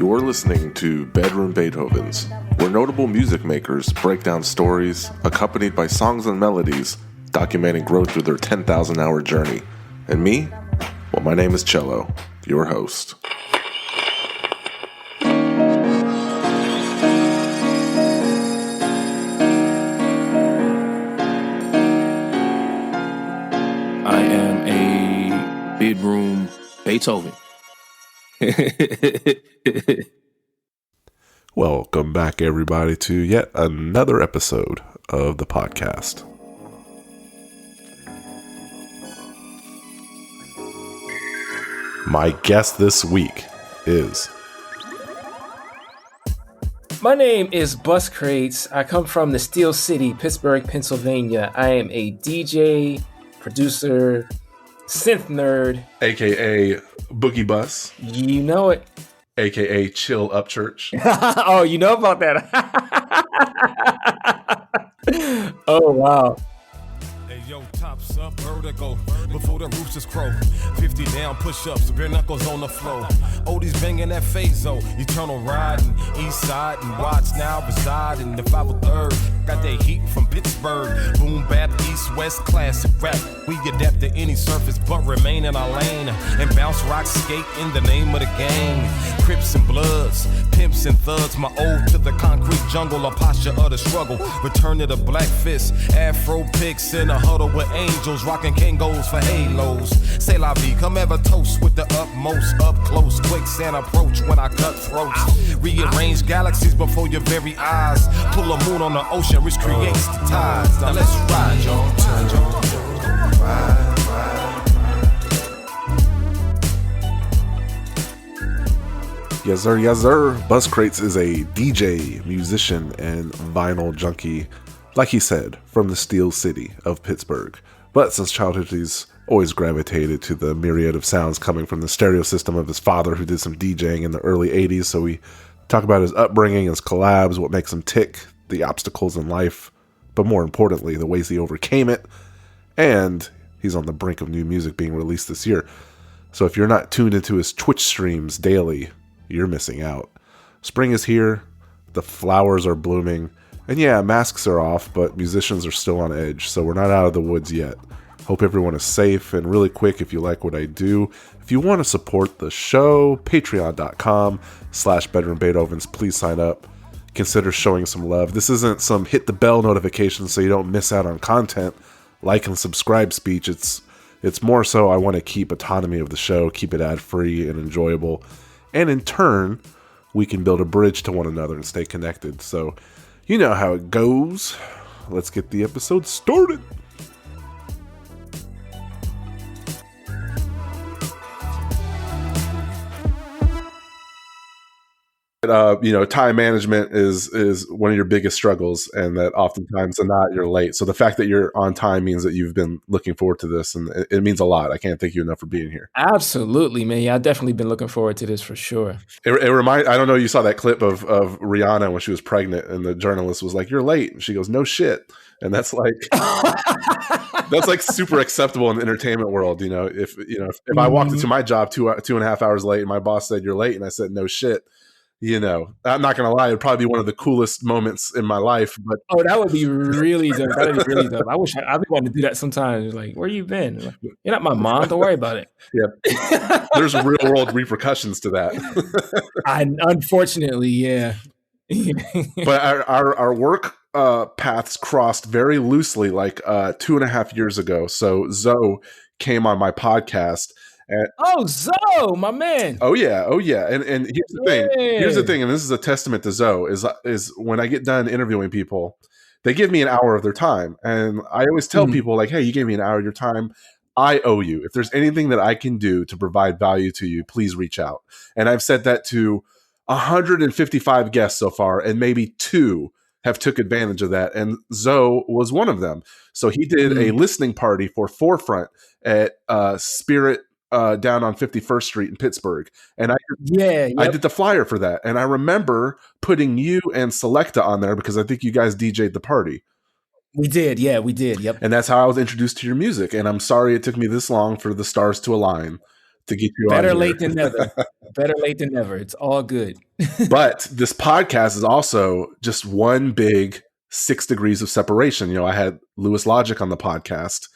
You're listening to Bedroom Beethovens, where notable music makers break down stories accompanied by songs and melodies documenting growth through their 10,000-hour journey. And me? Well, my name is Cello, your host. I am a bedroom Beethoven. Welcome back, everybody, to yet another episode of the podcast. My guest this week is... My name is Buscrates. I come from the Steel City, Pittsburgh, Pennsylvania. I am a DJ, producer, synth nerd. AKA Boogie Bus. You know it. AKA Chill Up Church. Oh, you know about that. Oh, wow. Hey, yo, tops up, vertigo, before the roosters crow. 50 down, push-ups, bare knuckles on the floor. Oldies banging that phaso, eternal riding. East side and watch now reside in the 503rd. Got that heat from Pittsburgh. Boom, bap, east, west, classic rap. We adapt to any surface, but remain in our lane. And bounce, rock, skate in the name of the game. Crips and Bloods, pimps and thugs. My ode to the concrete jungle, a posture of the struggle. Return to the black fist, afro picks in a huddle with angels. Rocking Kangos for halos. Say la vie, come have a toast with the utmost. Up close, quicksand approach when I cut throats. Rearrange galaxies before your very eyes. Pull a moon on the ocean. Which creates the tides. Now let's ride, y'all. Ride. Yes, sir. Yes, sir. Buscrates is a DJ, musician, and vinyl junkie, like he said, from the Steel City of Pittsburgh. But since childhood, he's always gravitated to the myriad of sounds coming from the stereo system of his father, who did some DJing in the early 80s. So we talk about his upbringing, his collabs, what makes him tick, the obstacles in life, but more importantly, the ways he overcame it. And he's on the brink of new music being released this year. So if you're not tuned into his Twitch streams daily, you're missing out. Spring is here, the flowers are blooming, and yeah, masks are off, but musicians are still on edge, so we're not out of the woods yet. Hope everyone is safe. And really quick, if you like what I do, if you want to support the show, patreon.com/Bedroom Beethovens, please sign up. Consider showing some love. This isn't some hit the bell notification so you don't miss out on content, like and subscribe speech. It's more so I want to keep autonomy of the show, keep it ad-free and enjoyable. And in turn, we can build a bridge to one another and stay connected. So you know how it goes. Let's get the episode started. Time management is one of your biggest struggles, and that oftentimes or not you're late. So the fact that you're on time means that you've been looking forward to this, and it means a lot. I can't thank you enough for being here. Absolutely, man. Yeah, I've definitely been looking forward to this for sure. I don't know, you saw that clip of Rihanna when she was pregnant, and the journalist was like, "You're late," and she goes, "No shit." And that's like that's like super acceptable in the entertainment world. If I walked into my job 2.5 hours late and my boss said you're late and I said no shit, I'm not going to lie, it'd probably be one of the coolest moments in my life. But that would be really dope. That would be really dope. I wish I'd be wanting to do that sometimes. Like, where you been? Like, you're not my mom. Don't worry about it. Yeah. There's real world repercussions to that. Unfortunately, yeah. But our work paths crossed very loosely like 2.5 years ago. So Zoe came on my podcast. Zoe, my man. Oh yeah. And here's the thing. Here's the thing, and this is a testament to Zoe, is when I get done interviewing people, they give me an hour of their time. And I always tell people, like, hey, you gave me an hour of your time. I owe you. If there's anything that I can do to provide value to you, please reach out. And I've said that to 155 guests so far, and maybe 2 have took advantage of that. And Zoe was one of them. So he did a listening party for Forefront at Spirit down on 51st Street in Pittsburgh. And I did the flyer for that. And I remember putting you and Selecta on there because I think you guys DJ'd the party. We did. Yeah, we did. Yep. And that's how I was introduced to your music. And I'm sorry it took me this long for the stars to align to get you Better on late here. than never. Better late than never. It's all good. But this podcast is also just one big 6 degrees of separation. You know, I had Lewis Logic on the podcast.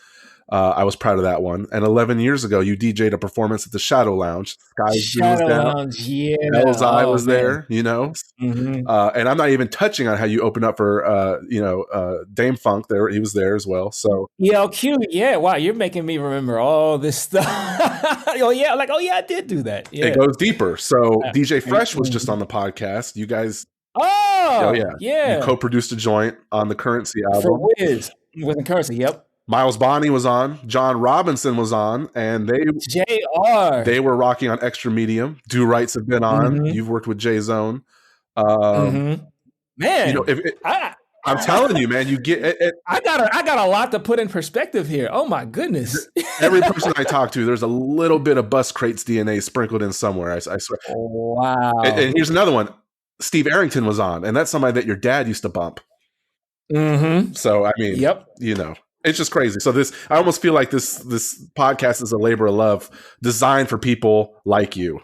I was proud of that one. And 11 years ago, you DJ'd a performance at the Shadow Lounge. Shadow Lounge, yeah. Elzai was man. there, you know. Mm-hmm. And I'm not even touching on how you opened up for, Dame Funk. There, he was there as well. So ELQ, yeah. Wow, you're making me remember all this stuff. Oh yeah, I did do that. Yeah. it goes deeper. So DJ Fresh was just on the podcast. You guys, Oh yeah. you co-produced a joint on the Currency album. For Wiz with the Currency. Yep. Miles Bonney was on, John Robinson was on, and they were rocking on Extra Medium. Do Rights have been on. Mm-hmm. You've worked with J Zone. Man, you know, I'm telling you, man, you get it. I got a lot to put in perspective here. Oh my goodness! Every person I talk to, there's a little bit of Buscrates DNA sprinkled in somewhere. I swear. Wow. And here's another one. Steve Arrington was on, and that's somebody that your dad used to bump. Mm-hmm. So I mean, you know. It's just crazy. So I almost feel like this podcast is a labor of love designed for people like you.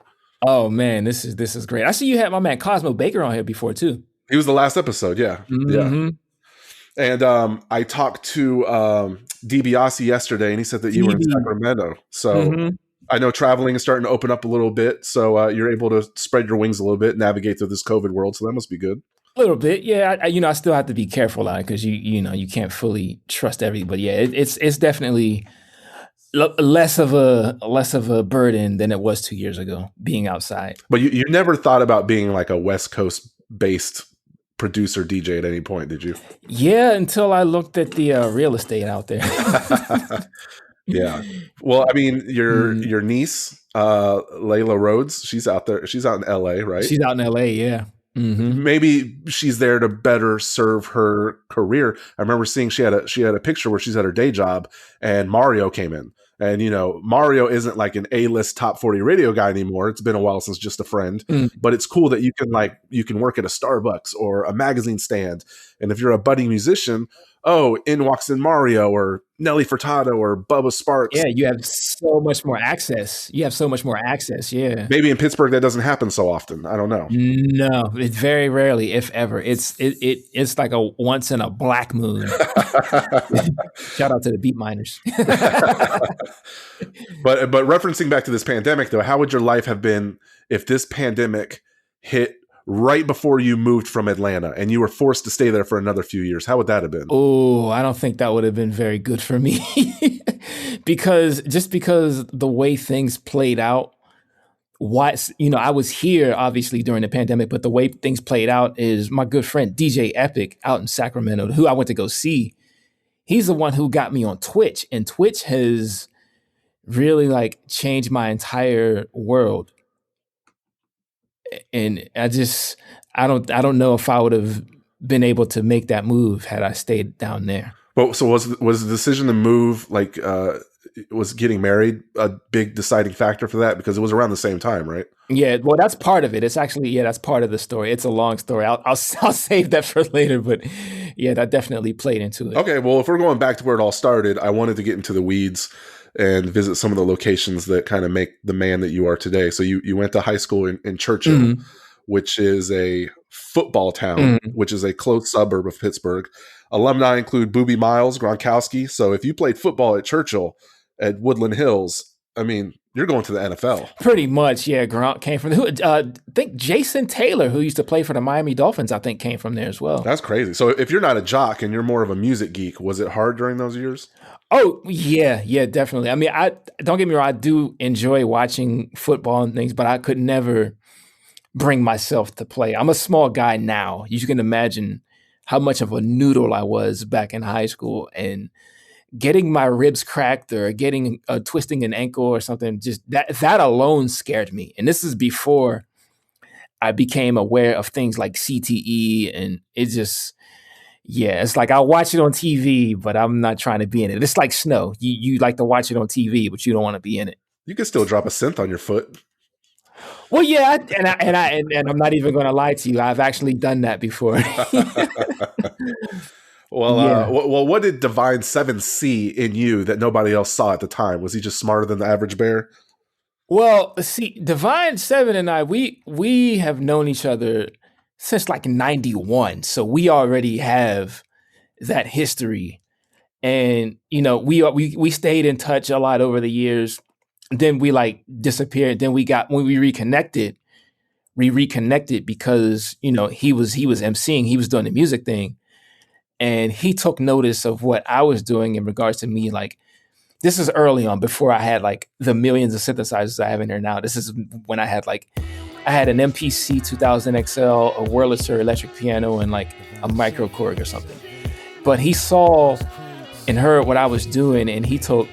Oh man, this is great. I see you had my man Cosmo Baker on here before too. He was the last episode, yeah. Mm-hmm. Yeah. And I talked to DiBiase yesterday, and he said that you were in Sacramento. So I know traveling is starting to open up a little bit. So you're able to spread your wings a little bit, navigate through this COVID world. So that must be good. A little bit, yeah. I still have to be careful on it because you can't fully trust everybody. Yeah, it's definitely less of a burden than it was 2 years ago being outside. But you never thought about being like a West Coast based producer DJ at any point, did you? Yeah, until I looked at the real estate out there. Yeah. Well, I mean, your niece, Layla Rhodes, she's out there. She's out in LA, right? She's out in LA, yeah. Mm-hmm. Maybe she's there to better serve her career. I remember seeing she had a picture where she's at her day job and Mario came in. And, you know, Mario isn't like an A-list top 40 radio guy anymore. It's been a while since Just a Friend. But it's cool that you can work at a Starbucks or a magazine stand. And if you're a budding musician, in walks in Mario or Nelly Furtado or Bubba Sparks. Yeah, you have so much more access. Yeah. Maybe in Pittsburgh that doesn't happen so often. I don't know. No, it's very rarely, if ever. It's like a once in a black moon. Shout out to the beat miners. But referencing back to this pandemic, though, how would your life have been if this pandemic hit right before you moved from Atlanta and you were forced to stay there for another few years? How would that have been? Oh, I don't think that would have been very good for me because the way things played out, I was here obviously during the pandemic, but the way things played out is my good friend DJ Epic out in Sacramento, who I went to go see. He's the one who got me on Twitch, and Twitch has really like changed my entire world. And I don't know if I would have been able to make that move had I stayed down there. Well, so was the decision to move was getting married a big deciding factor for that? Because it was around the same time, right? Yeah, well, that's part of it. It's actually, that's part of the story. It's a long story. I'll save that for later, but yeah, that definitely played into it. Okay, well, if we're going back to where it all started, I wanted to get into the weeds and visit some of the locations that kind of make the man that you are today. So you went to high school in Churchill, which is a football town, which is a close suburb of Pittsburgh. Alumni include Boobie Miles, Gronkowski. So if you played football at Churchill, at Woodland Hills, I mean, you're going to the NFL. Pretty much, yeah. Gronk came from I think Jason Taylor, who used to play for the Miami Dolphins, I think came from there as well. That's crazy. So if you're not a jock and you're more of a music geek, was it hard during those years? Oh, yeah, definitely. I mean, don't get me wrong, I do enjoy watching football and things, but I could never bring myself to play. I'm a small guy now. You can imagine how much of a noodle I was back in high school, and getting my ribs cracked or twisting an ankle or something, just that alone scared me. And this is before I became aware of things like CTE, and it just, it's like I'll watch it on TV, but I'm not trying to be in it. It's like snow. You like to watch it on TV, but you don't want to be in it. You can still drop a synth on your foot. Well, yeah, and I'm not even going to lie to you. I've actually done that before. Well, what did Divine 7 see in you that nobody else saw at the time? Was he just smarter than the average bear? Well, see, Divine Seven and I, we have known each other since like '91, so we already have that history, and we stayed in touch a lot over the years. Then we like disappeared. Then when we reconnected because he was emceeing, he was doing the music thing, and he took notice of what I was doing in regards to me. Like this is early on, before I had like the millions of synthesizers I have in there now. This is when I had an MPC 2000 XL, a Wurlitzer electric piano, and like a micro Korg or something. But he saw and heard what I was doing, and he took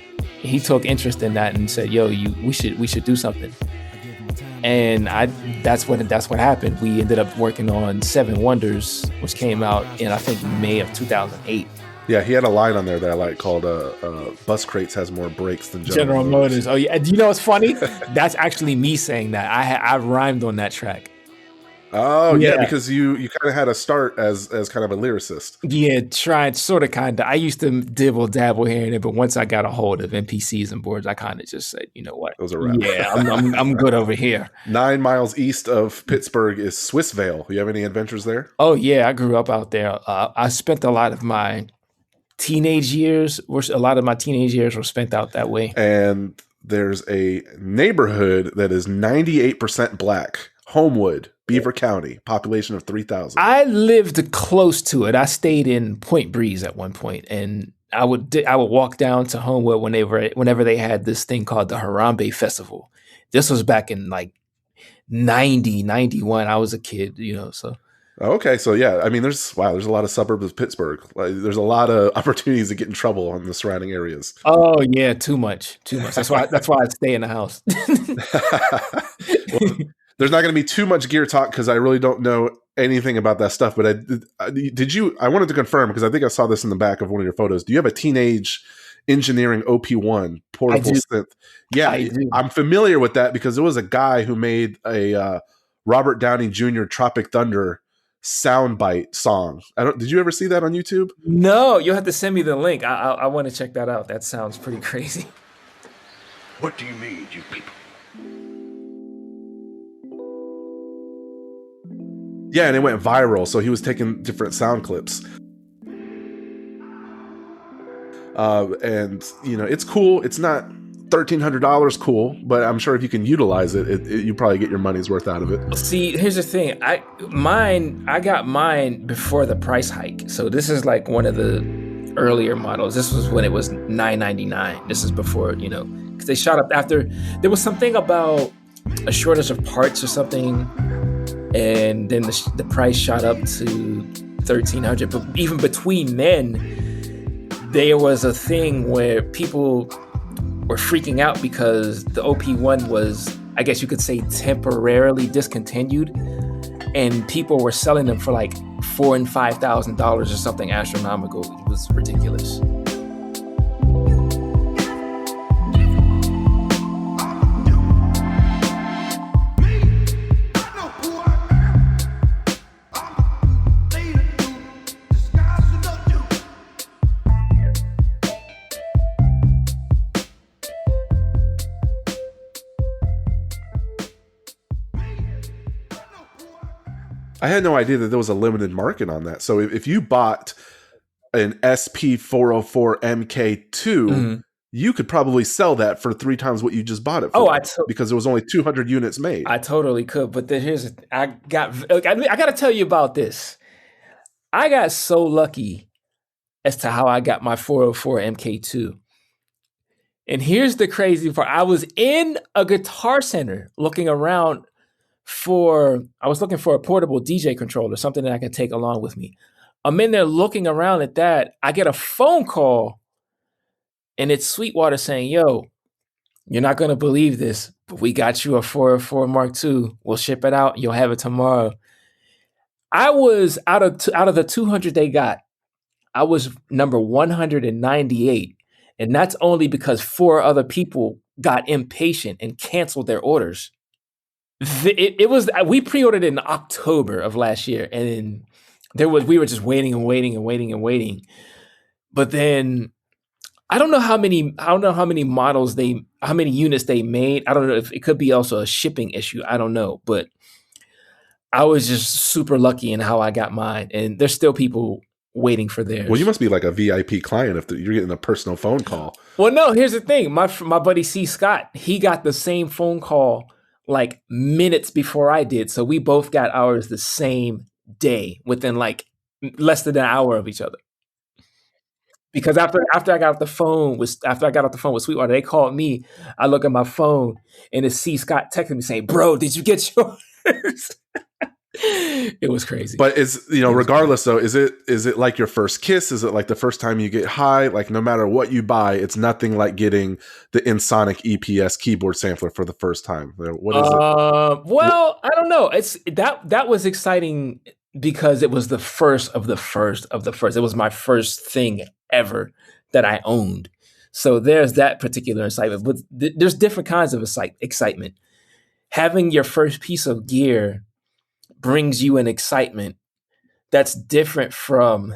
interest in that and said, "Yo, we should do something." And that's what happened. We ended up working on Seven Wonders, which came out in I think May of 2008. Yeah, he had a line on there that I like called Buscrates has more brakes than General Motors. Oh yeah, do you know what's funny? That's actually me saying that. I rhymed on that track. Oh yeah, because you kind of had a start as kind of a lyricist. Yeah, tried sort of kind of. I used to dibble dabble here and there, but once I got a hold of MPCs and boards, I kind of just said, you know what? It was a wrap. Yeah, I'm good over here. 9 miles east of Pittsburgh is Swissvale. You have any adventures there? Oh yeah, I grew up out there. I spent a lot of my teenage years. Were spent out that way. And there's a neighborhood that is 98% black. Homewood, Beaver County, population of 3,000. I lived close to it. I stayed in Point Breeze at one point, and I would walk down to Homewood whenever they had this thing called the Harambe Festival. This was back in like 90, 91. I was a kid, so. Okay, so yeah, I mean, there's a lot of suburbs of Pittsburgh. Like, there's a lot of opportunities to get in trouble in the surrounding areas. Oh yeah, too much. That's why I stay in the house. Well, there's not going to be too much gear talk because I really don't know anything about that stuff. But I wanted to confirm because I think I saw this in the back of one of your photos. Do you have a Teenage Engineering OP1 portable synth? Yeah, I'm familiar with that because there was a guy who made a Robert Downey Jr. Tropic Thunder soundbite song. Did you ever see that on YouTube? No, you'll have to send me the link. I want to check that out. That sounds pretty crazy. What do you need, you people? Yeah, and it went viral. So he was taking different sound clips. And it's cool. It's not $1,300 cool, but I'm sure if you can utilize it, you probably get your money's worth out of it. See, here's the thing. I got mine before the price hike. So this is like one of the earlier models. This was when it was $999. This is before, because they shot up after. There was something about a shortage of parts or something, and then the price shot up to $1,300. But even between then, there was a thing where people were freaking out because the OP1 was, I guess you could say, temporarily discontinued, and people were selling them for like $4,000 and $5,000 or something astronomical. It was ridiculous. I had no idea that there was a limited market on that. So if you bought an SP404 MK2, you could probably sell that for 3 times what you just bought it for. Because there was only 200 units made. I totally could, but I got to tell you about this. I got so lucky as to how I got my 404 MK2. And here's the crazy part. I was in a Guitar Center looking around I was looking for a portable DJ controller, something that I could take along with me. I'm in there looking around at that. I get a phone call, and it's Sweetwater saying, "Yo, you're not going to believe this, but we got you a 404 Mark II. We'll ship it out. You'll have it tomorrow." I was out of the 200 they got, I was number 198. And that's only because 4 other people got impatient and canceled their orders. We pre-ordered it in October of last year, and we were just waiting and waiting and waiting and waiting. But then I don't know how many units they made. I don't know if it could be also a shipping issue. I don't know, but I was just super lucky in how I got mine, and there's still people waiting for theirs. Well, you must be like a VIP client if you're getting a personal phone call. Well, no, here's the thing. My buddy C. Scott, he got the same phone call like minutes before I did. So we both got ours the same day within like less than an hour of each other. Because after I got off the phone with Sweetwater, they called me. I look at my phone and it's C. Scott texting me saying, "Bro, did you get yours?" It was crazy. But regardless though, is it like your first kiss? Is it like the first time you get high? Like no matter what you buy, it's nothing like getting the Ensoniq EPS keyboard sampler for the first time. What is it? Well, I don't know. It's that was exciting because it was the first of the first of the first. It was my first thing ever that I owned. So there's that particular excitement. But there's different kinds of excitement. Having your first piece of gear brings you an excitement that's different from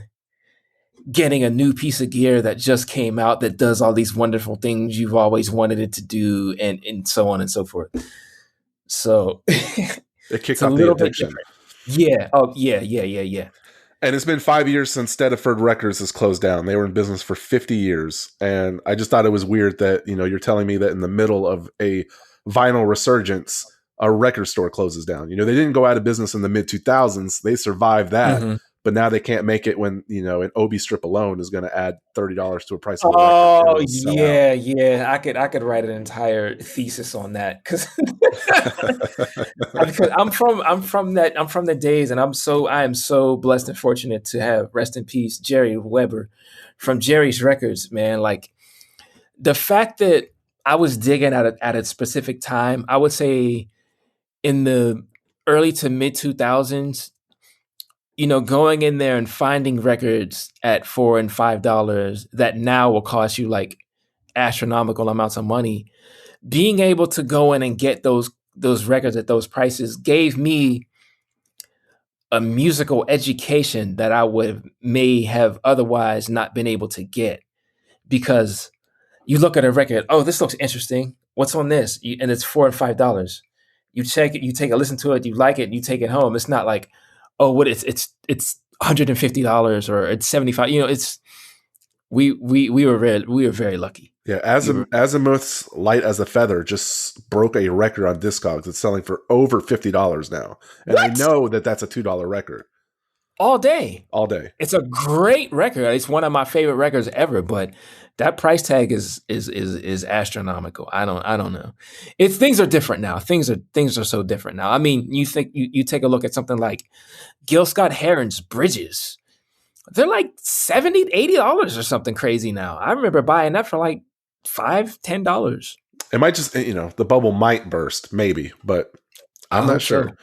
getting a new piece of gear that just came out that does all these wonderful things you've always wanted it to do, and so on and so forth. So it kicks off the addiction. Yeah. Oh, yeah. And it's been 5 years since Steadford Records has closed down. They were in business for 50 years. And I just thought it was weird that, you're telling me that in the middle of a vinyl resurgence, a record store closes down. They didn't go out of business in the mid 2000s. They survived that. Mm-hmm. But now they can't make it when, an Obi strip alone is going to add $30 to a price of a record. Oh, yeah. I could write an entire thesis on that because I'm from the days, and I am so blessed and fortunate to have, rest in peace, Jerry Weber from Jerry's Records, man. Like the fact that I was digging at a specific time, I would say in the early to mid 2000s, going in there and finding records at $4 and $5 that now will cost you like astronomical amounts of money. Being able to go in and get those records at those prices gave me a musical education that I may have otherwise not been able to get, because you look at a record, oh, this looks interesting. What's on this? And it's $4 and $5. You check it, you take a listen to it, you like it, you take it home. It's not like, oh, what it's $150 or it's $75. It's we were very lucky. Yeah, Azimuth's Light as a Feather just broke a record on Discogs. It's selling for over $50 now, and what? I know that's a $2 record. All day. It's a great record. It's one of my favorite records ever, but that price tag is astronomical. I don't know. Things are different now. Things are so different now. I mean, you take a look at something like Gil Scott-Heron's Bridges. They're like $70, $80 or something crazy now. I remember buying that for like $5, $10. It might just, the bubble might burst, maybe, but I'm not sure.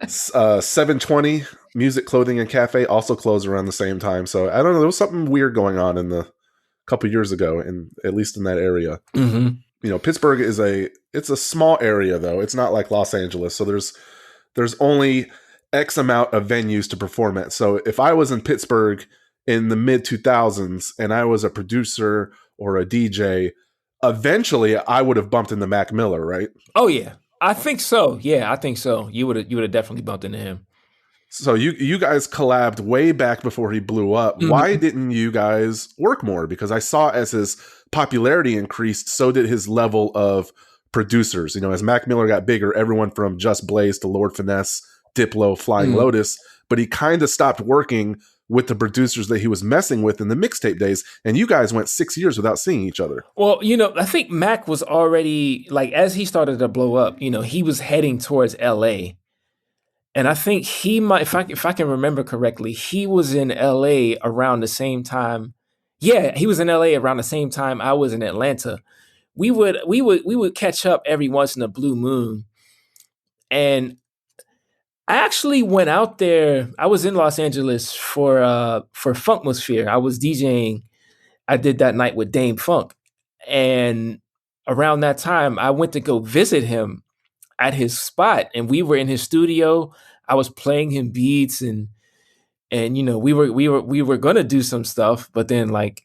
720 Music, Clothing, and Cafe also closed around the same time. So I don't know. There was something weird going on in the couple years ago, at least in that area. Mm-hmm. Pittsburgh it's a small area though. It's not like Los Angeles. So there's only X amount of venues to perform at. So if I was in Pittsburgh in the mid 2000s and I was a producer or a DJ, eventually I would have bumped into Mac Miller, right? Oh yeah. I think so. Yeah, I think so. You would have definitely bumped into him. So you guys collabed way back before he blew up. Mm-hmm. Why didn't you guys work more? Because I saw as his popularity increased, so did his level of producers. As Mac Miller got bigger, everyone from Just Blaze to Lord Finesse, Diplo, Flying Lotus, but he kind of stopped working with the producers that he was messing with in the mixtape days, and you guys went 6 years without seeing each other. Well, I think Mac was already, like, as he started to blow up, he was heading towards LA. And I think he might, if I can remember correctly, he was in LA around the same time. Yeah, he was in LA around the same time I was in Atlanta. We would catch up every once in a blue moon. And I actually went out there. I was in Los Angeles for Funkmosphere. I was DJing. I did that night with Dame Funk. And around that time, I went to go visit him at his spot, and we were in his studio. I was playing him beats, and we were gonna do some stuff, but then like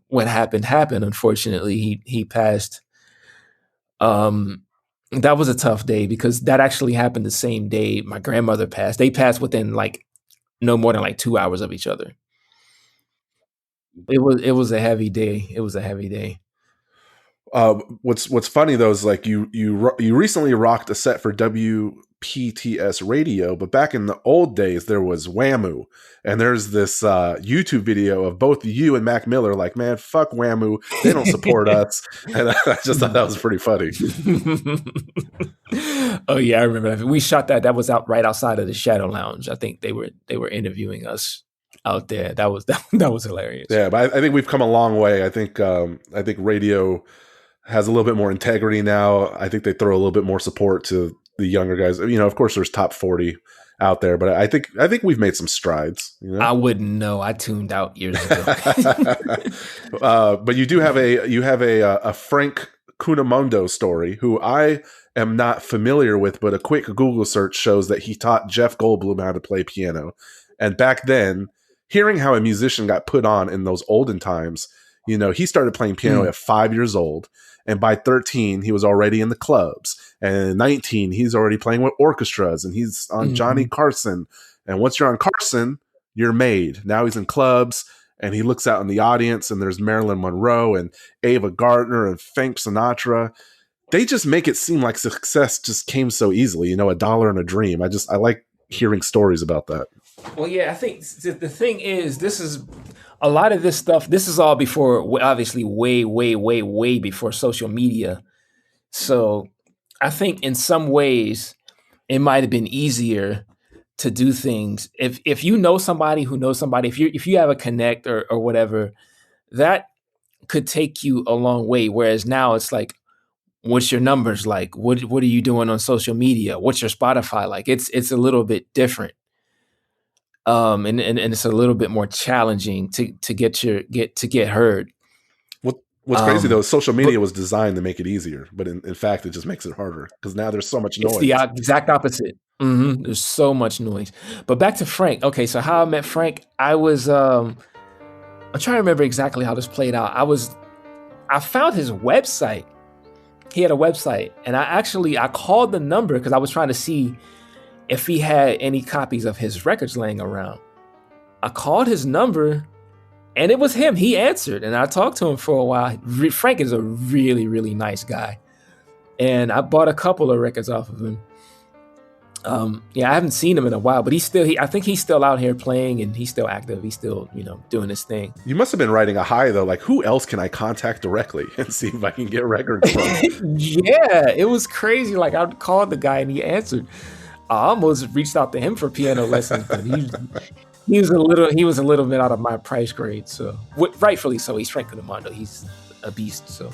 what happened. Unfortunately, he passed. That was a tough day because that actually happened the same day my grandmother passed. They passed within like no more than like 2 hours of each other. It was a heavy day. It was a heavy day. What's funny though is like you recently rocked a set for WPTS radio, but back in the old days there was WAMU, and there's this YouTube video of both you and Mac Miller like, man, fuck WAMU, they don't support us, and I just thought that was pretty funny. Oh yeah, I remember that. We shot that. That was out right outside of the Shadow Lounge. I think they were interviewing us out there. That was hilarious. Yeah, but I think we've come a long way. I think radio has a little bit more integrity now. I think they throw a little bit more support to the younger guys. Of course, there's top 40 out there, but I think we've made some strides. I wouldn't know. I tuned out years ago. But you have a Frank Cunamondo story, who I am not familiar with, but a quick Google search shows that he taught Jeff Goldblum how to play piano. And back then, hearing how a musician got put on in those olden times, he started playing piano at 5 years old. And by 13, he was already in the clubs. And at 19, he's already playing with orchestras, and he's on Johnny Carson. And once you're on Carson, you're made. Now he's in clubs, and he looks out in the audience, and there's Marilyn Monroe and Ava Gardner and Frank Sinatra. They just make it seem like success just came so easily, $1 and a dream. I like hearing stories about that. Well, yeah, I think the thing is, this is a lot of this stuff. This is all before, obviously, way, way, way, way before social media. So I think in some ways it might have been easier to do things if you know somebody who knows somebody. If you have a connect or whatever, that could take you a long way. Whereas now it's like, what's your numbers like? What are you doing on social media? What's your Spotify like? It's a little bit different. And it's a little bit more challenging to get heard. What's crazy though is social media was designed to make it easier, but in fact it just makes it harder because now there's so much noise. It's the exact opposite. There's so much noise. But back to Frank. Okay, so how I met Frank, I was I'm trying to remember exactly how this played out. I found his website. He had a website, and I called the number because I was trying to see if he had any copies of his records laying around. I called his number, and it was him. He answered, and I talked to him for a while. Frank is a really, really nice guy, and I bought a couple of records off of him. I haven't seen him in a while, but I think he's still out here playing, and he's still active. He's still, doing his thing. You must have been riding a high though. Like, who else can I contact directly and see if I can get records from? Yeah, it was crazy. Like, I called the guy and he answered. I almost reached out to him for piano lessons, but he was a little bit out of my price grade. So rightfully so. He's Frank Cunamondo. He's a beast. So.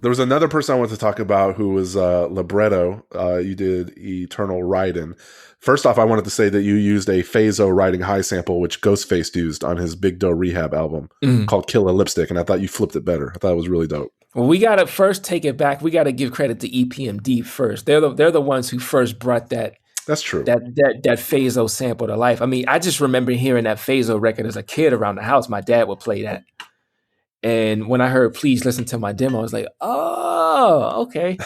There was another person I wanted to talk about who was Libretto. You did Eternal Ridin'. First off, I wanted to say that you used a Phaso Riding High sample, which Ghostface used on his Big Doe Rehab album called Kill a Lipstick, and I thought you flipped it better. I thought it was really dope. Well, we got to first take it back. We got to give credit to EPMD first. They're the ones who first brought that. That's true. That Phaso sample to life. I mean, I just remember hearing that Phaso record as a kid around the house. My dad would play that. And when I heard "Please Listen to My Demo," I was like, "Oh, okay."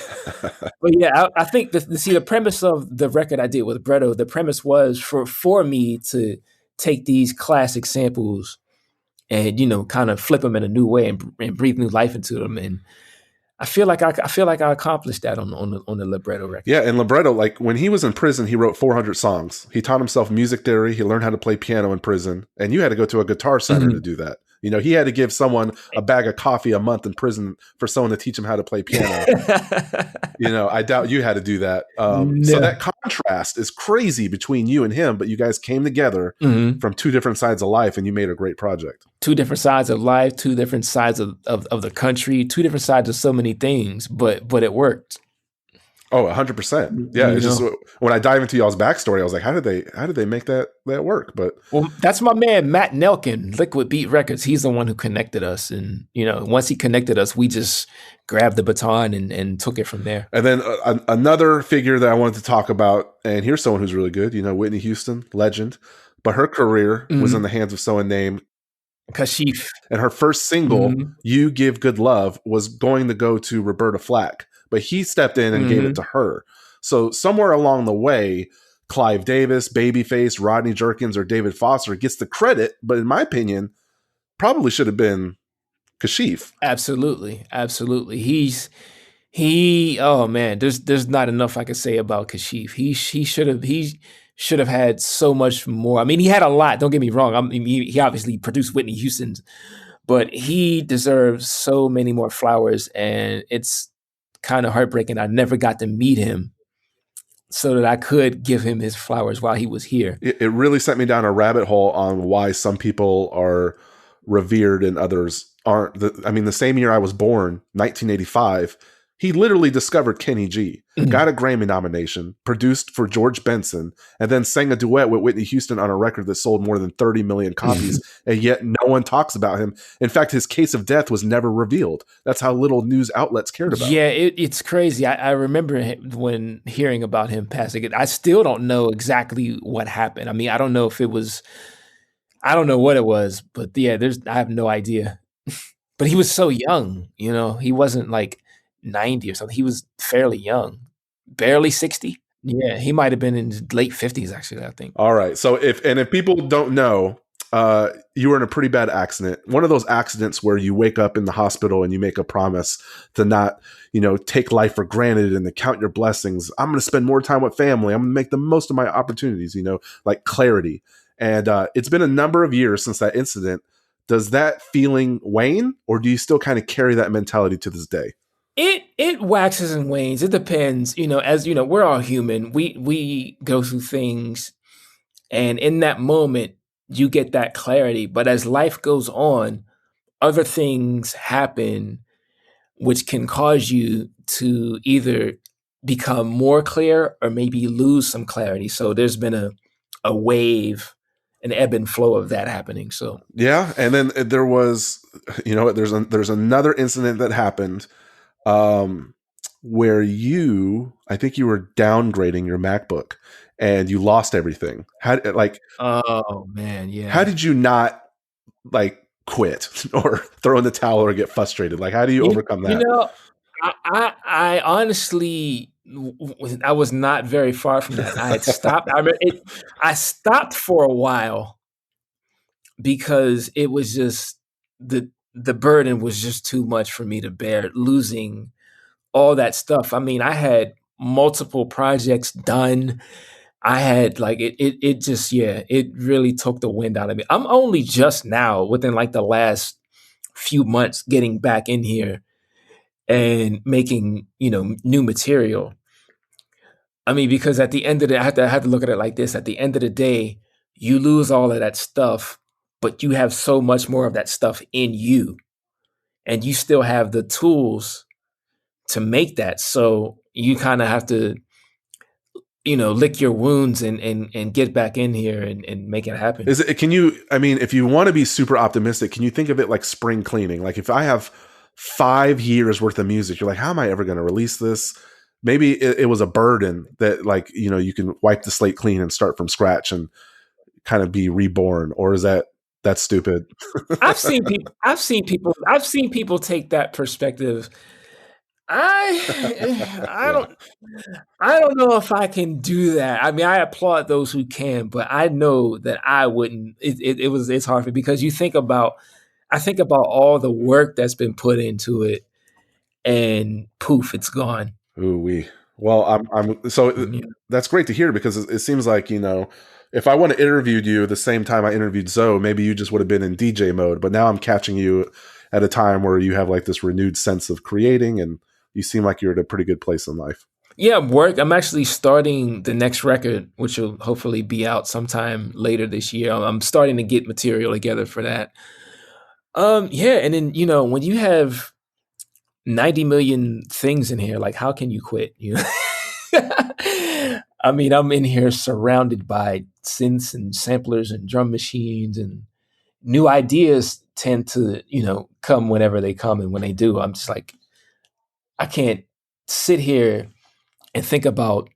But yeah, I think the premise of the record I did with Bretto, the premise was for me to take these classic samples and kind of flip them in a new way and breathe new life into them. And I feel like I accomplished that on the Libretto record. Yeah, and Libretto, like when he was in prison, he wrote 400 songs. He taught himself music theory. He learned how to play piano in prison, and you had to go to a guitar center to do that. He had to give someone a bag of coffee a month in prison for someone to teach him how to play piano. I doubt you had to do that. No. So that contrast is crazy between you and him, but you guys came together from two different sides of life and you made a great project. Two different sides of life, two different sides of the country, two different sides of so many things, but it worked. Oh, 100%. Yeah, You it's just know, when I dive into y'all's backstory, I was like, how did they make that work? But well, that's my man Matt Nelkin, Liquid Beat Records. He's the one who connected us, and once he connected us, we just grabbed the baton and took it from there. and then another figure that I wanted to talk about, and here's someone who's really good. Whitney Houston, legend, but her career was in the hands of someone named Kashif. And her first single, "You Give Good Love," was going to go to Roberta Flack, but he stepped in and gave it to her. So somewhere along the way, Clive Davis, Babyface, Rodney Jerkins, or David Foster gets the credit, but in my opinion, probably should have been Kashif. Absolutely. Oh man, there's not enough I could say about Kashif. He should have had so much more. I mean, he had a lot, don't get me wrong. I mean, he obviously produced Whitney Houston's, but he deserves so many more flowers, and it's kind of heartbreaking I never got to meet him so that I could give him his flowers while he was here. It really sent me down a rabbit hole on why some people are revered and others aren't. The same year I was born, 1985, he literally discovered Kenny G, got a Grammy nomination, produced for George Benson, and then sang a duet with Whitney Houston on a record that sold more than 30 million copies, and yet no one talks about him. In fact, his case of death was never revealed. That's how little news outlets cared about him. Yeah, it's crazy. I remember when hearing about him passing. I still don't know exactly what happened. I mean, I don't know what it was, but yeah, I have no idea. But he was so young, he wasn't like 90 or something. He was fairly young, barely 60. Yeah, he might have been in his late 50s, actually, I think. All right. So if people don't know, you were in a pretty bad accident. One of those accidents where you wake up in the hospital and you make a promise to not, take life for granted and to count your blessings. I'm going to spend more time with family. I'm going to make the most of my opportunities, like clarity. And it's been a number of years since that incident. Does that feeling wane, or do you still kind of carry that mentality to this day? It waxes and wanes. It depends. As you know, we're all human. We go through things, and in that moment, you get that clarity. But as life goes on, other things happen, which can cause you to either become more clear or maybe lose some clarity. So there's been a wave, an ebb and flow of that happening. So yeah, and then there was, there's another incident that happened. Where I think you were downgrading your MacBook and you lost everything. Oh man, yeah. How did you not quit or throw in the towel or get frustrated? How do you overcome that? I honestly, I was not very far from that. I had stopped. I stopped for a while because it was just the burden was just too much for me to bear, losing all that stuff. I mean, I had multiple projects done. I had it really took the wind out of me. I'm only just now within the last few months getting back in here and making, new material. I mean, because at the end of the day, I have to look at it like this. At the end of the day, you lose all of that stuff, but you have so much more of that stuff in you, and you still have the tools to make that. So you kind of have to, lick your wounds and get back in here and make it happen. If you want to be super optimistic, can you think of it like spring cleaning? Like if I have 5 years worth of music, you're like, how am I ever going to release this? Maybe it was a burden that you can wipe the slate clean and start from scratch and kind of be reborn. Or is that's stupid? I've seen people take that perspective. I don't know if I can do that. I mean, I applaud those who can, but I know that I wouldn't. It's hard for me because I think about all the work that's been put into it, and poof, it's gone. Ooh, well, that's great to hear because it seems like, if I would have interviewed you the same time I interviewed Zoe, maybe you just would have been in DJ mode, but now I'm catching you at a time where you have this renewed sense of creating and you seem like you're at a pretty good place in life. Yeah, I'm actually starting the next record, which will hopefully be out sometime later this year. I'm starting to get material together for that. Yeah, and then, when you have 90 million things in here, how can you quit? I mean, I'm in here surrounded by synths and samplers and drum machines, and new ideas tend to, come whenever they come. And when they do, I'm just like, I can't sit here and think about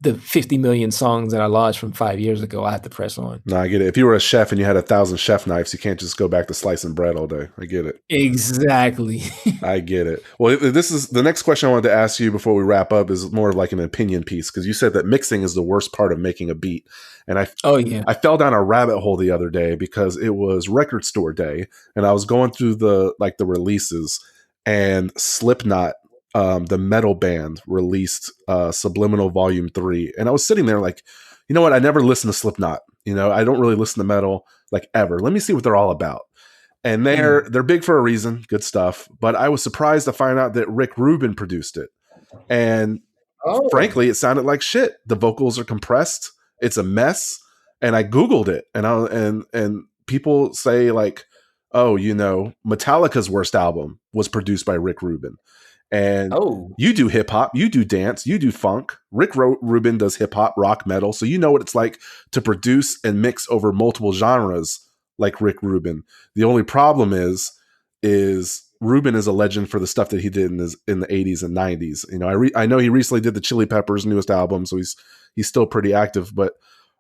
the 50 million songs that I launched from 5 years ago. I have to press on. No, I get it. If you were a chef and you had 1,000 chef knives, you can't just go back to slicing bread all day. I get it. Exactly. I get it. Well, this is the next question I wanted to ask you before we wrap up is more of like an opinion piece, because you said that mixing is the worst part of making a beat. And I fell down a rabbit hole the other day because it was record store day and I was going through the releases, and Slipknot, the metal band, released Subliminal Volume 3. And I was sitting there like, you know what? I never listened to Slipknot. I don't really listen to metal like ever. Let me see what they're all about. And they're big for a reason. Good stuff. But I was surprised to find out that Rick Rubin produced it. And frankly, it sounded like shit. The vocals are compressed. It's a mess. And I Googled it. And people say like, oh, Metallica's worst album was produced by Rick Rubin. And you do hip hop, you do dance, you do funk. Rick Rubin does hip hop, rock, metal. So you know what it's like to produce and mix over multiple genres like Rick Rubin. The only problem is Rubin is a legend for the stuff that he did in the 80s and 90s. I know he recently did the Chili Peppers' newest album, so he's still pretty active. But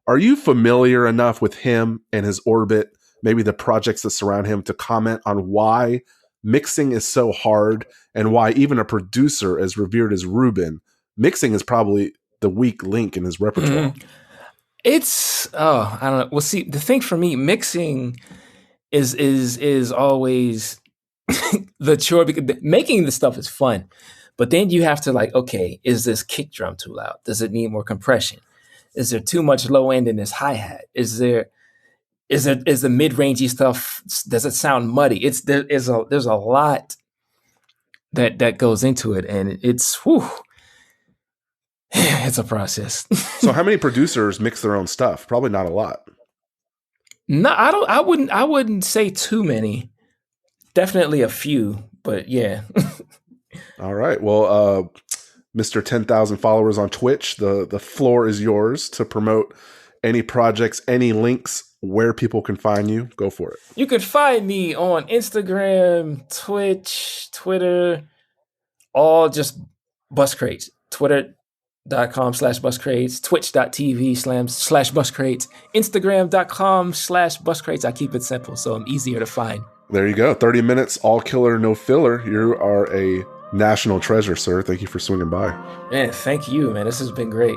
are you familiar enough with him and his orbit, maybe the projects that surround him, to comment on why mixing is so hard and why even a producer as revered as Rubin, mixing is probably the weak link in his repertoire? It's I don't know. Well, see, the thing for me, mixing is always the chore, because making the stuff is fun, but then you have to like, okay, is this kick drum too loud? Does it need more compression? Is there too much low end in this hi-hat? Is the mid-rangey stuff, does it sound muddy? There's a lot that goes into it, and it's a process. So how many producers mix their own stuff? Probably not a lot. No, I wouldn't say too many. Definitely a few, but yeah. All right. Well, Mr. 10,000 followers on Twitch, the floor is yours to promote any projects, any links, where people can find you. Go for it. You can find me on Instagram, Twitch, Twitter, all just Buscrates. Twitter.com/Buscrates, Twitch.tv/Buscrates, Instagram.com/Buscrates. I keep it simple, so I'm easier to find. There you go. 30 minutes, all killer, no filler. You are a national treasure, sir. Thank you for swinging by. Man, thank you, man. This has been great.